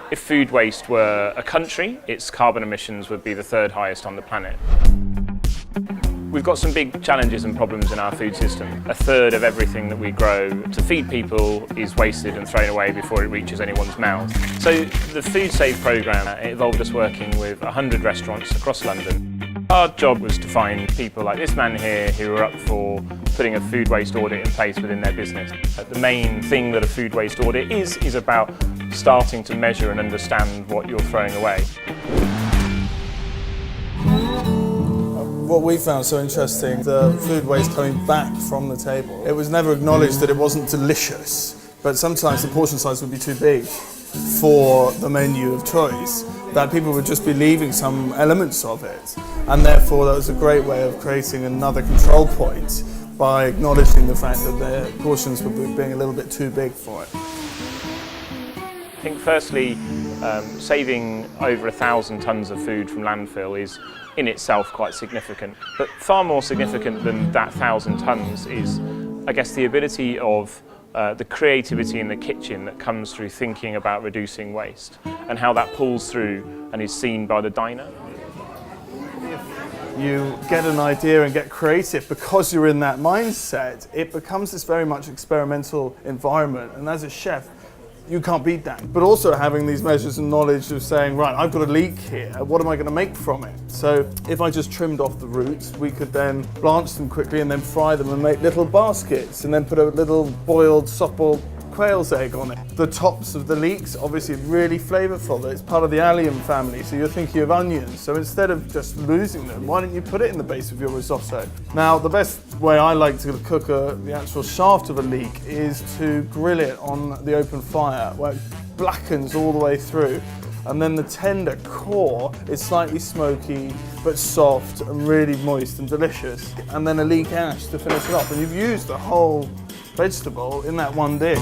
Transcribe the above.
If food waste were a country, its carbon emissions would be the third highest on the planet. We've got some big challenges and problems in our food system. A third of everything that we grow to feed people is wasted and thrown away before it reaches anyone's mouth. So the FoodSave programme involved us working with 100 restaurants across London. Our job was to find people like this man here who were up for putting a food waste audit in place within their business. The main thing that a food waste audit is about starting to measure and understand what you're throwing away. What we found so interesting, the food waste coming back from the table. It was never acknowledged that it wasn't delicious, but sometimes the portion size would be too big for the menu of choice, that people would just be leaving some elements of it. And therefore that was a great way of creating another control point by acknowledging the fact that the portions were being a little bit too big for it. I think firstly, saving over 1,000 tonnes of food from landfill is in itself quite significant. But far more significant than that 1,000 tonnes is, I guess, the ability of the creativity in the kitchen that comes through thinking about reducing waste and how that pulls through and is seen by the diner. You get an idea and get creative because you're in that mindset, it becomes this very much experimental environment, and as a chef, you can't beat that. But also having these measures and knowledge of saying, right, I've got a leek here, what am I going to make from it? So if I just trimmed off the roots, we could then blanch them quickly and then fry them and make little baskets and then put a little boiled softball quail's egg on it. The tops of the leeks, obviously really flavourful. It's part of the allium family, so you're thinking of onions. So instead of just losing them, why don't you put it in the base of your risotto? Now, the best way I like to cook the actual shaft of a leek is to grill it on the open fire, where it blackens all the way through. And then the tender core is slightly smoky, but soft and really moist and delicious. And then a leek ash to finish it off. And you've used the whole vegetable in that one dish.